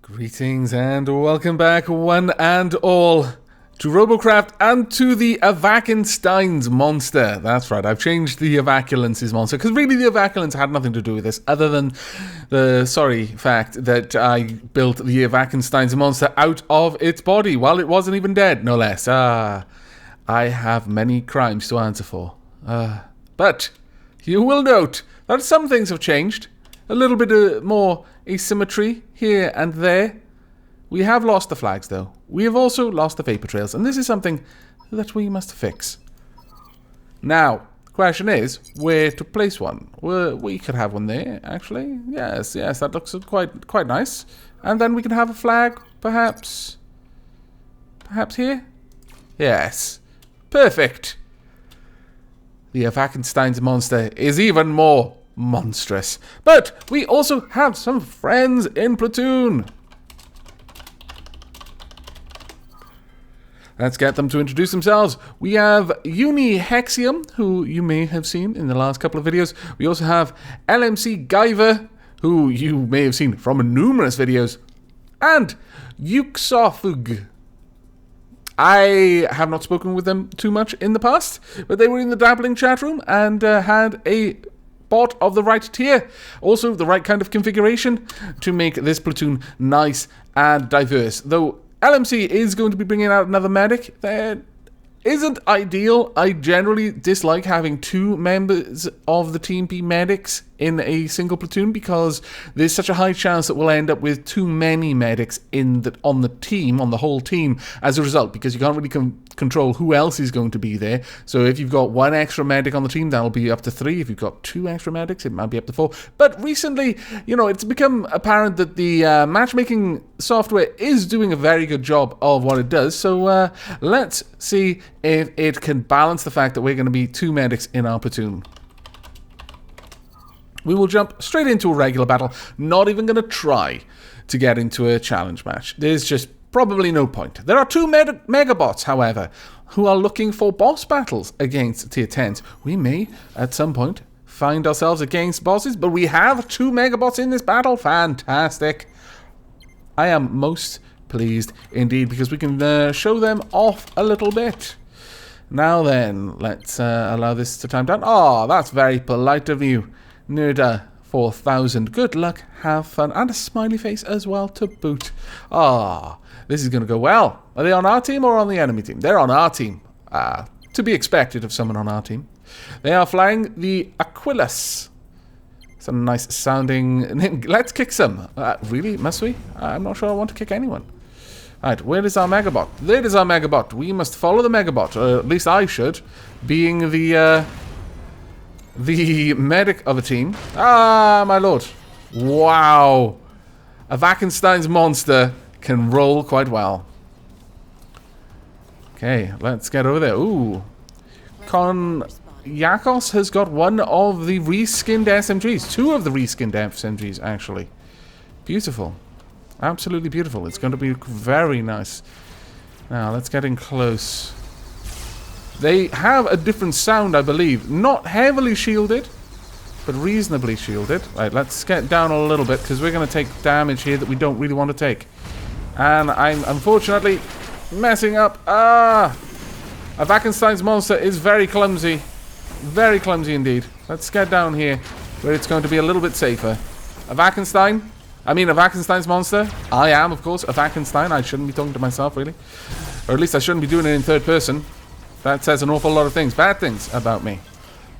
Greetings and welcome back, one and all, to Robocraft and to the Aavakenstein's monster. That's right, I've changed the Aavakenstein monster, because really the Aavakenstein had nothing to do with this, other than the sorry fact that I built the Aavakenstein's monster out of its body, while it wasn't even dead, no less. I have many crimes to answer for. But you will note that some things have changed. A little bit more asymmetry here and there. We have lost the flags, though. We have also lost the vapor trails, and this is something that we must fix. Now, the question is where to place one. We could have one there, actually. Yes, that looks quite nice. And then we can have a flag, perhaps here? Yes. Perfect. The Aavakenstein's monster is even more monstrous. But we also have some friends in Platoon. Let's get them to introduce themselves. We have Unihexium, who you may have seen in the last couple of videos. We also have LMC Guyver, who you may have seen from numerous videos. And Yuxofug. I have not spoken with them too much in the past, but they were in the dabbling chat room and had a bot of the right tier. Also, the right kind of configuration to make this platoon nice and diverse. Though LMC is going to be bringing out another medic. That isn't ideal. I generally dislike having two members of the team be medics in a single platoon because there's such a high chance that we'll end up with too many medics on the whole team as a result, because you can't really control who else is going to be there. So if you've got one extra medic on the team, that'll be up to 3. If you've got 2 extra medics, it might be up to 4. But recently, it's become apparent that the matchmaking software is doing a very good job of what it does. So let's see if it can balance the fact that we're going to be 2 medics in our platoon. We will jump straight into a regular battle, not even going to try to get into a challenge match. There's just probably no point. There are 2 megabots, however, who are looking for boss battles against tier 10s. We may, at some point, find ourselves against bosses, but we have 2 megabots in this battle. Fantastic. I am most pleased indeed, because we can show them off a little bit. Now then, let's allow this to time down. Oh, that's very polite of you, Nerda 4000. Good luck, have fun, and a smiley face as well to boot. Ah, this is going to go well. Are they on our team or on the enemy team? They're on our team. To be expected of someone on our team. They are flying the Aquilus. It's a nice sounding name. Let's kick some. Really? Must we? I'm not sure I want to kick anyone. Alright, where is our Megabot? There is our Megabot. We must follow the Megabot. Or at least I should. Being the medic of a team. Ah, my lord. Wow. Aavakenstein's monster can roll quite well. Okay, let's get over there. Ooh. Yakos has got one of the reskinned SMGs. 2 of the reskinned SMGs, actually. Beautiful. Absolutely beautiful. It's going to be very nice. Now, let's get in close. They have a different sound, I believe. Not heavily shielded, but reasonably shielded. Right, let's get down a little bit, because we're going to take damage here that we don't really want to take. And I'm unfortunately messing up. Aavakenstein's monster is very clumsy. Very clumsy indeed. Let's get down here, where it's going to be a little bit safer. Aavakenstein's monster. I am, of course, Aavakenstein. I shouldn't be talking to myself, really. Or at least I shouldn't be doing it in third person. That says an awful lot of things, bad things about me.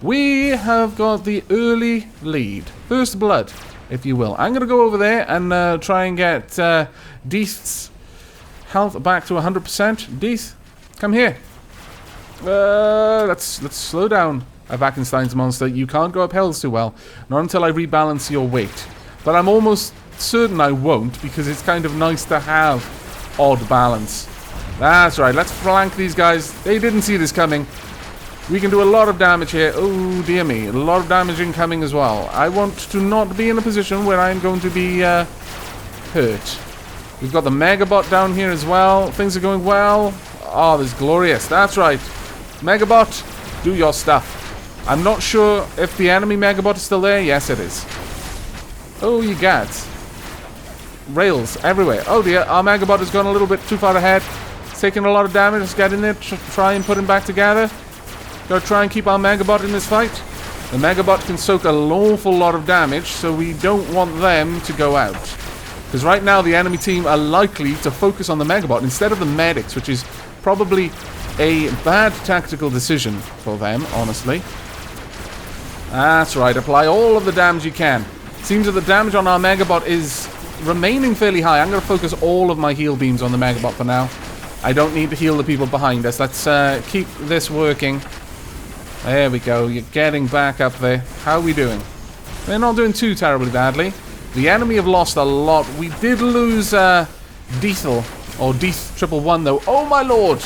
We have got the early lead. First blood, if you will. I'm going to go over there and try and get Deeth's health back to 100%. Deeth, come here. Let's slow down, Aavakenstein's monster. You can't go up hills too well. Not until I rebalance your weight. But I'm almost certain I won't, because it's kind of nice to have odd balance. That's right, let's flank these guys. They didn't see this coming. We can do a lot of damage here. Oh, dear me. A lot of damage incoming as well. I want to not be in a position where I'm going to be hurt. We've got the Megabot down here as well. Things are going well. Oh, this is glorious. That's right. Megabot, do your stuff. I'm not sure if the enemy Megabot is still there. Yes, it is. Oh, you gads. rails everywhere. Oh dear, our Megabot has gone a little bit too far ahead. It's taking a lot of damage. Let's get in there, try and put him back together. Gotta try and keep our Megabot in this fight. The Megabot can soak an awful lot of damage, so we don't want them to go out. Because right now the enemy team are likely to focus on the Megabot instead of the medics, which is probably a bad tactical decision for them, honestly. That's right, apply all of the damage you can. Seems that the damage on our Megabot is remaining fairly high. I'm going to focus all of my heal beams on the Megabot for now. I don't need to heal the people behind us. Let's keep this working. There we go. You're getting back up there. How are we doing? We're not doing too terribly badly. The enemy have lost a lot. We did lose Diesel, or Death 111 though. Oh my lord!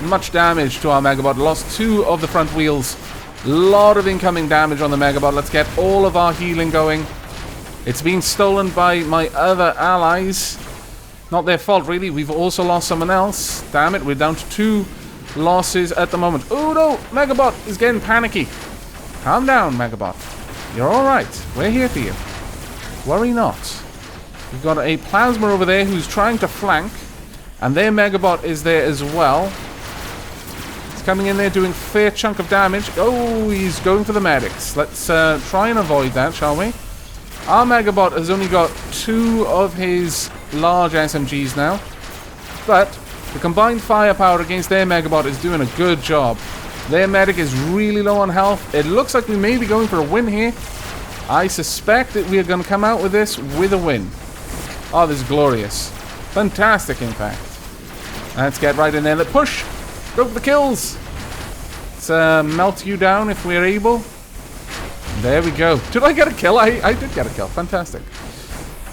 Much damage to our Megabot. Lost 2 of the front wheels. Lot of incoming damage on the Megabot. Let's get all of our healing going. It's been stolen by my other allies. Not their fault, really. We've also lost someone else. Damn it, we're down to 2 losses at the moment. Oh no! Megabot is getting panicky. Calm down, Megabot. You're alright. We're here for you. Worry not. We've got a Plasma over there who's trying to flank. And their Megabot is there as well. He's coming in there doing a fair chunk of damage. Oh, he's going for the medics. Let's try and avoid that, shall we? Our Megabot has only got 2 of his large SMGs now. But the combined firepower against their Megabot is doing a good job. Their medic is really low on health. It looks like we may be going for a win here. I suspect that we are going to come out with this with a win. Oh, this is glorious. Fantastic, in fact. Let's get right in there. Let's push. Go for the kills. Let's melt you down if we're able. There we go. Did I get a kill? I did get a kill. Fantastic.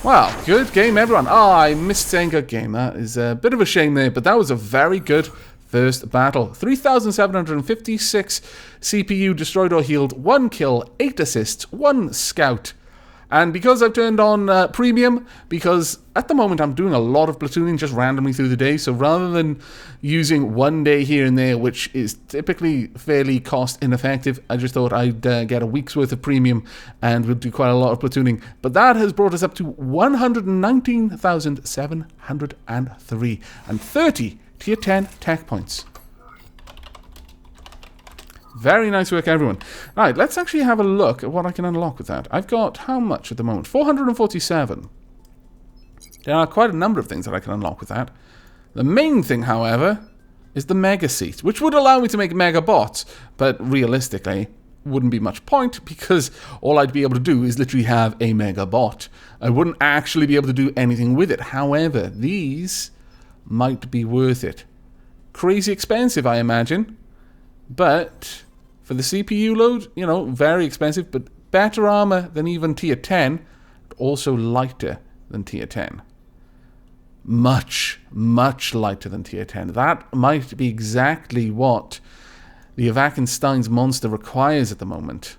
Wow, good game, everyone. Oh, I missed saying good game. That is a bit of a shame there, but that was a very good first battle. 3,756 CPU destroyed or healed, 1 kill, 8 assists, 1 scout. And because I've turned on premium, because at the moment I'm doing a lot of platooning just randomly through the day, so rather than using 1 day here and there, which is typically fairly cost ineffective, I just thought I'd get a week's worth of premium and we'll do quite a lot of platooning. But that has brought us up to 119,703 and 30 tier 10 tech points. Very nice work, everyone. Right, let's actually have a look at what I can unlock with that. I've got how much at the moment? 447. There are quite a number of things that I can unlock with that. The main thing, however, is the Mega Seat, which would allow me to make Mega Bots, but realistically, wouldn't be much point because all I'd be able to do is literally have a Mega Bot. I wouldn't actually be able to do anything with it. However, these might be worth it. Crazy expensive, I imagine, but for the CPU load, you know, very expensive, but better armor than even tier 10, but also lighter than tier 10. Much, much lighter than tier 10. That might be exactly what the Aavakenstein's monster requires at the moment.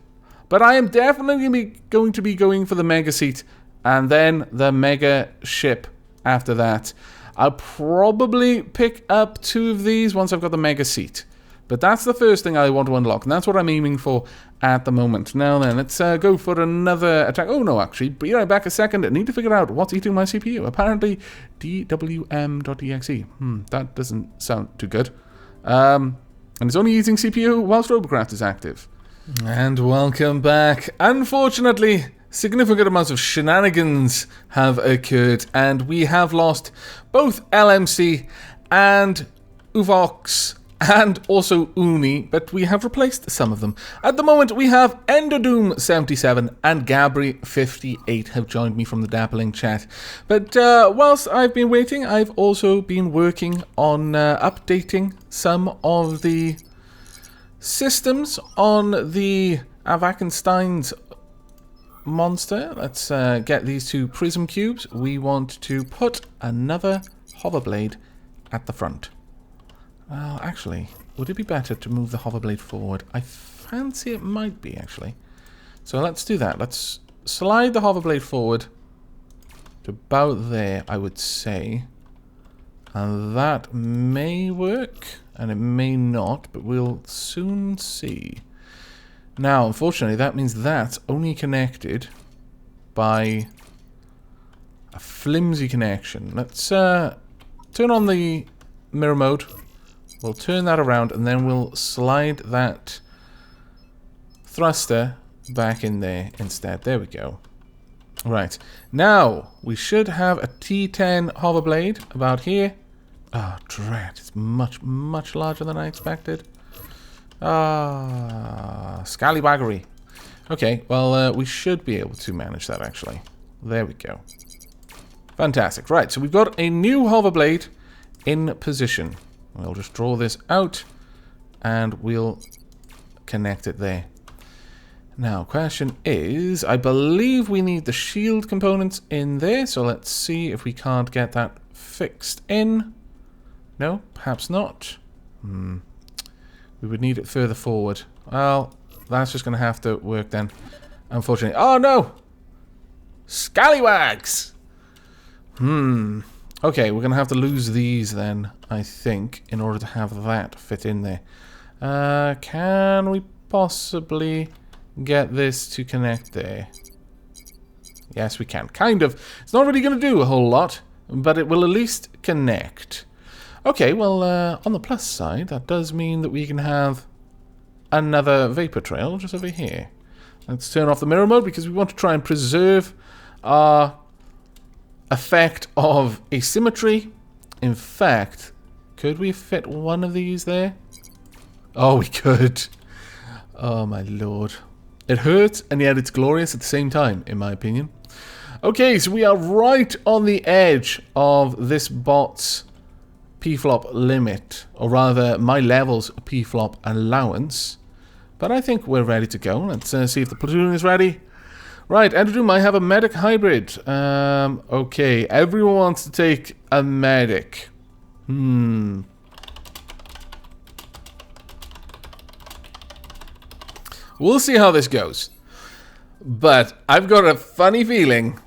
But I am definitely going to be going for the Mega Seat and then the Mega Ship after that. I'll probably pick up 2 of these once I've got the Mega Seat. But that's the first thing I want to unlock, and that's what I'm aiming for at the moment. Now then, let's go for another attack. Oh no, actually, be right back a second. I need to figure out what's eating my CPU. Apparently, DWM.exe. That doesn't sound too good. And it's only using CPU whilst Robocraft is active. And welcome back. Unfortunately, significant amounts of shenanigans have occurred, and we have lost both LMC and Uvox and also Uni, but we have replaced some of them. At the moment, we have Enderdoom77 and Gabri58 have joined me from the Dappling chat. But whilst I've been waiting, I've also been working on updating some of the systems on the Aavakenstein's monster. Let's get these 2 prism cubes. We want to put another hoverblade at the front. Well, actually, would it be better to move the hoverblade forward? I fancy it might be, actually. So let's do that. Let's slide the hoverblade forward to about there, I would say. And that may work, and it may not, but we'll soon see. Now, unfortunately, that means that's only connected by A flimsy connection. Let's turn on the mirror mode. We'll turn that around and then we'll slide that thruster back in there instead. There we go. Right. Now, we should have a T10 hover blade about here. Oh, dread. It's much, much larger than I expected. Ah, scallywaggery. Okay, well, we should be able to manage that, actually. There we go. Fantastic. Right, so we've got a new hover blade in position. We'll just draw this out, and we'll connect it there. Now, question is, I believe we need the shield components in there, so let's see if we can't get that fixed in. No, perhaps not. We would need it further forward. Well, that's just going to have to work then, unfortunately. Oh, no! Scallywags! Okay, we're going to have to lose these then, I think, in order to have that fit in there. Can we possibly get this to connect there? Yes, we can. Kind of. It's not really going to do a whole lot, but it will at least connect. Okay, well, on the plus side, that does mean that we can have another vapor trail just over here. Let's turn off the mirror mode because we want to try and preserve our effect of asymmetry. In fact, could we fit one of these there? Oh, we could. Oh, my lord. It hurts, and yet it's glorious at the same time, in my opinion. Okay, so we are right on the edge of this bot's P-flop limit, or rather, my level's P-flop allowance. But I think we're ready to go. Let's see if the platoon is ready. Right, Enderdoom, I have a medic hybrid. Okay, everyone wants to take a medic. We'll see how this goes. But I've got a funny feeling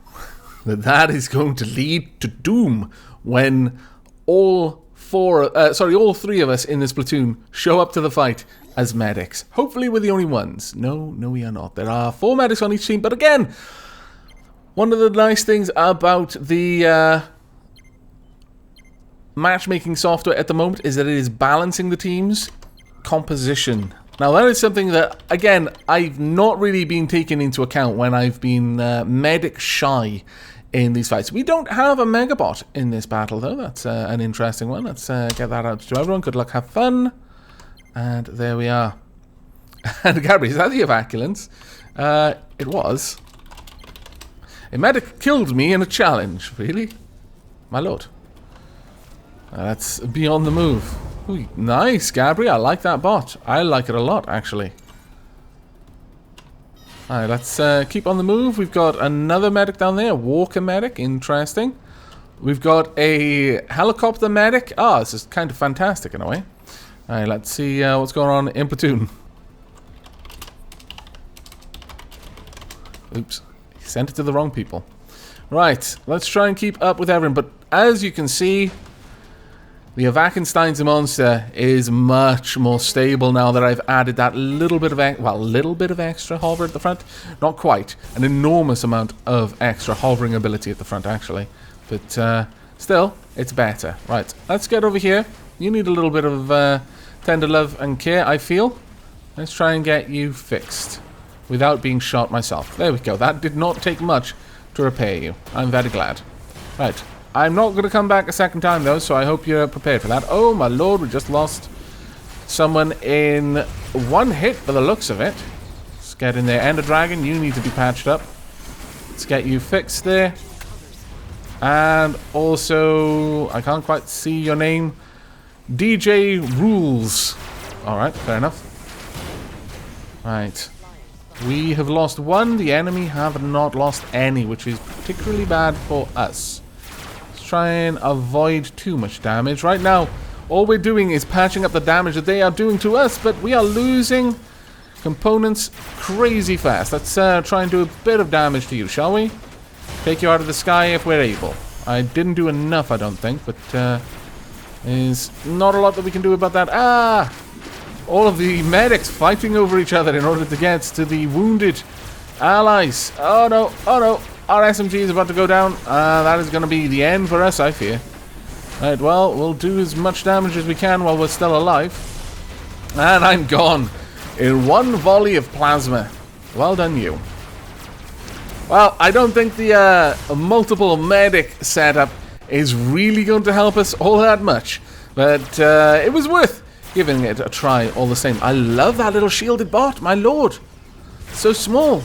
that that is going to lead to doom when all three of us in this platoon show up to the fight as medics. Hopefully we're the only ones. No, we are not. There are 4 medics on each team, but again, one of the nice things about the matchmaking software at the moment is that it is balancing the team's composition. Now that is something that, again, I've not really been taken into account when I've been medic shy in these fights. We don't have a Megabot in this battle, though. That's an interesting one. Let's get that out to everyone. Good luck, have fun. And there we are. And Gabby, is that the Aavakenstein? It was. A medic killed me in a challenge. Really? My lord. That's beyond the move. Ooh, nice, Gabby. I like that bot. I like it a lot, actually. Alright, let's keep on the move. We've got another medic down there. A walker medic. Interesting. We've got a helicopter medic. Ah, this is kind of fantastic in a way. Alright, let's see what's going on in Platoon. Oops. He sent it to the wrong people. Right, let's try and keep up with everyone. But as you can see, the Aavakenstein's monster is much more stable now that I've added that little bit of extra hover at the front. Not quite. An enormous amount of extra hovering ability at the front, actually. But still, it's better. Right, let's get over here. You need a little bit of tender love and care, I feel. Let's try and get you fixed without being shot myself. There we go. That did not take much to repair you. I'm very glad. Right. I'm not going to come back a second time, though, so I hope you're prepared for that. Oh, my lord, we just lost someone in one hit by the looks of it. Let's get in there. Ender Dragon, you need to be patched up. Let's get you fixed there. And also, I can't quite see your name. DJ Rules. Alright, fair enough. Right. We have lost one. The enemy have not lost any, which is particularly bad for us. Try and avoid too much damage. Right now, all we're doing is patching up the damage that they are doing to us, but we are losing components crazy fast. Let's try and do a bit of damage to you, shall we? Take you out of the sky if we're able. I didn't do enough, I don't think, but there's not a lot that we can do about that. Ah! All of the medics fighting over each other in order to get to the wounded allies. Oh no, oh no. our SMG is about to go down. That is going to be the end for us, I fear. Right, well, we'll do as much damage as we can while we're still alive. And I'm gone in one volley of plasma. Well done, you. Well, I don't think the multiple medic setup is really going to help us all that much. But it was worth giving it a try all the same. I love that little shielded bot, my lord. So small,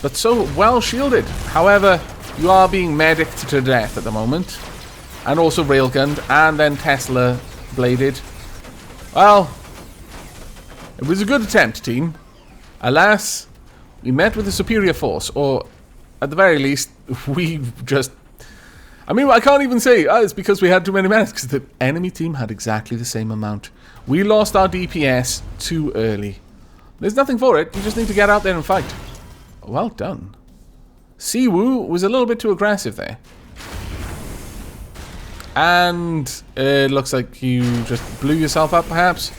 but so well shielded. However, you are being medicked to death at the moment. And also railgunned, and then Tesla bladed. Well, it was a good attempt, team. Alas, we met with a superior force, or at the very least, we just... I mean, I can't even say it's because we had too many medics, because the enemy team had exactly the same amount. We lost our DPS too early. There's nothing for it, you just need to get out there and fight. Well done. Siwoo was a little bit too aggressive there. And it looks like you just blew yourself up, perhaps?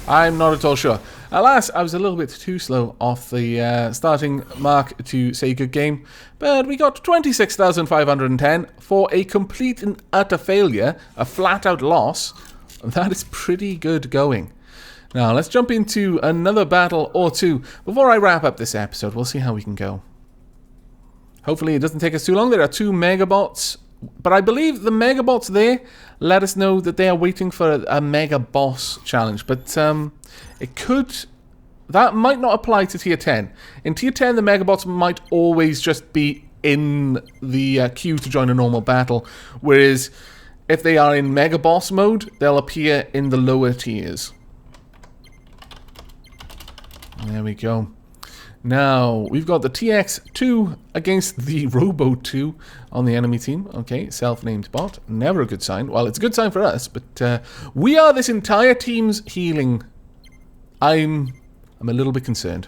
I'm not at all sure. Alas, I was a little bit too slow off the starting mark to say good game. But we got 26,510 for a complete and utter failure, a flat-out loss. That is pretty good going. Now, let's jump into another battle or two. Before I wrap up this episode, we'll see how we can go. Hopefully it doesn't take us too long. There are 2 megabots. But I believe the megabots there let us know that they are waiting for a mega boss challenge. But it could... That might not apply to tier 10. In tier 10, the megabots might always just be in the queue to join a normal battle. Whereas if they are in mega boss mode, they'll appear in the lower tiers. There we go. Now, we've got the TX2 against the Robo2 on the enemy team. Okay, self-named bot. Never a good sign. Well, it's a good sign for us, but we are this entire team's healing. I'm a little bit concerned.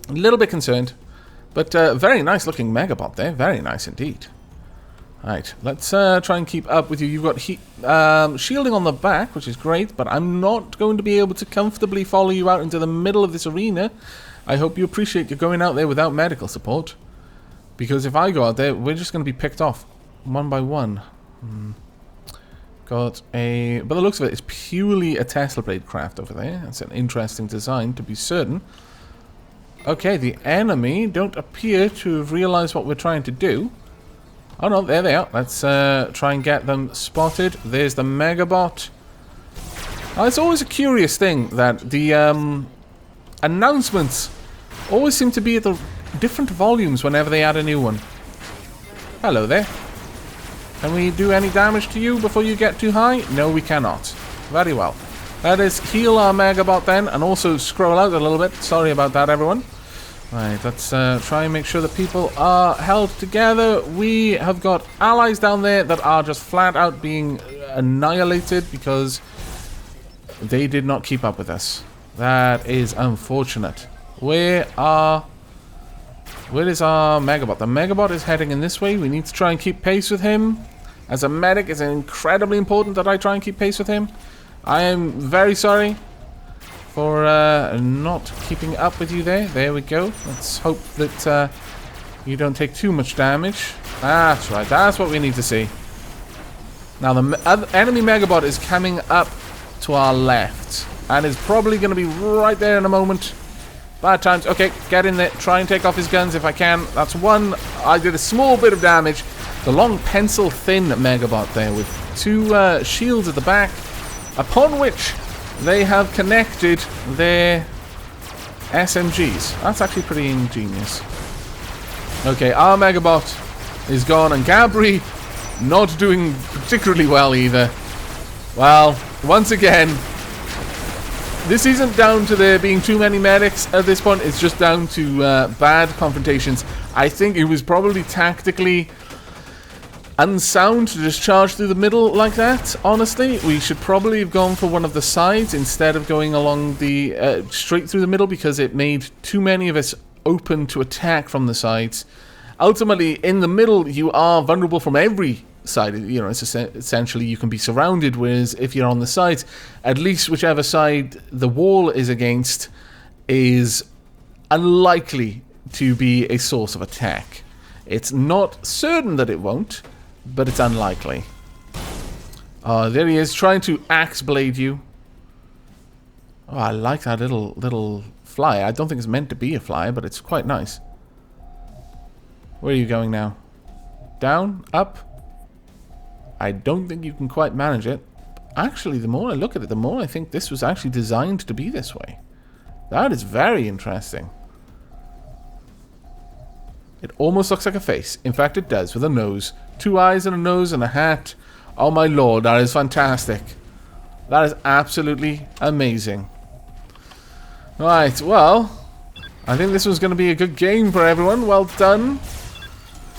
A little bit concerned. But very nice looking Megabot there. Very nice indeed. Alright, let's try and keep up with you. You've got shielding on the back, which is great, but I'm not going to be able to comfortably follow you out into the middle of this arena. I hope you appreciate you going out there without medical support. Because if I go out there, we're just going to be picked off one by one. Got a... By the looks of it, it's purely a Tesla blade craft over there. That's an interesting design, to be certain. Okay, the enemy don't appear to have realized what we're trying to do. Oh no, there they are. Let's try and get them spotted. There's the Megabot. Now, it's always a curious thing that the announcements always seem to be at the different volumes whenever they add a new one. Hello there. Can we do any damage to you before you get too high? No, we cannot. Very well. Let us heal our Megabot then, and also scroll out a little bit. Sorry about that, everyone. Right, let's try and make sure that people are held together. We have got allies down there that are just flat out being annihilated because they did not keep up with us. That is unfortunate. Where is our Megabot? The Megabot is heading in this way. We need to try and keep pace with him. As a medic, it's incredibly important that I try and keep pace with him. I am very sorry for not keeping up with you there. There we go. Let's hope that you don't take too much damage. That's right. That's what we need to see. Now, the enemy Megabot is coming up to our left. And is probably going to be right there in a moment. Bad times. Okay, get in there. Try and take off his guns if I can. That's one. I did a small bit of damage. The long pencil thin Megabot there with 2 shields at the back. Upon which they have connected their SMGs. That's actually pretty ingenious. Okay, our Megabot is gone. And Gabri not doing particularly well either. Well, once again... This isn't down to there being too many medics at this point. It's just down to bad confrontations. I think it was probably tactically unsound to just charge through the middle like that, honestly. We should probably have gone for one of the sides instead of going along the straight through the middle because it made too many of us open to attack from the sides. Ultimately, in the middle, you are vulnerable from every side. You know, it's essentially you can be surrounded, whereas if you're on the sides, at least whichever side the wall is against is unlikely to be a source of attack. It's not certain that it won't, but it's unlikely. Oh, there he is, trying to axe blade you. Oh, I like that little fly. I don't think it's meant to be a fly, but it's quite nice. Where are you going now? Down? Up? I don't think you can quite manage it. Actually, the more I look at it, the more I think this was actually designed to be this way. That is very interesting. It almost looks like a face. In fact, it does, with a nose. 2 eyes and a nose and a hat. Oh my lord, that is fantastic. That is absolutely amazing. Right, well, I think this was going to be a good game for everyone. Well done.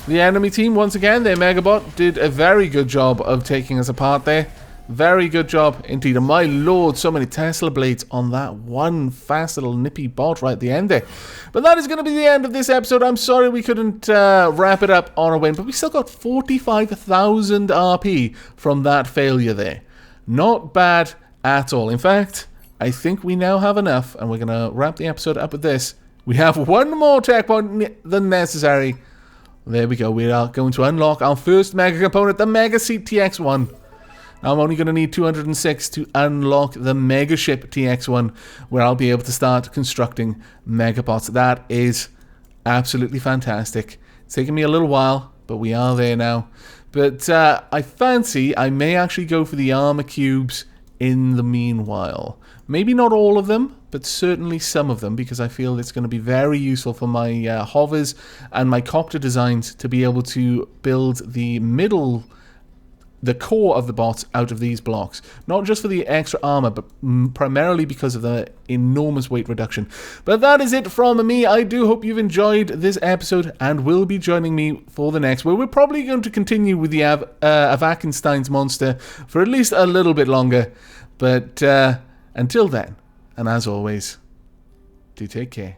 The enemy team, once again, their Megabot did a very good job of taking us apart there. Very good job indeed. And my lord, so many Tesla blades on that one fast little nippy bot right at the end there. But that is going to be the end of this episode. I'm sorry we couldn't wrap it up on a win, but we still got 45,000 RP from that failure there. Not bad at all. In fact, I think we now have enough, and we're going to wrap the episode up with this. We have one more checkpoint than necessary. There we go. We are going to unlock our first Mega Component, the Mega Seat TX1. Now, I'm only going to need 206 to unlock the Mega Ship TX1, where I'll be able to start constructing Megabots. That is absolutely fantastic. It's taken me a little while, but we are there now. But I fancy I may actually go for the armor cubes in the meanwhile. Maybe not all of them, but certainly some of them, because I feel it's going to be very useful for my hovers and my copter designs to be able to build the core of the bots out of these blocks. Not just for the extra armor, but primarily because of the enormous weight reduction. But that is it from me. I do hope you've enjoyed this episode and will be joining me for the next, where we're probably going to continue with the Aavakenstein's monster for at least a little bit longer. But until then, and as always, do take care.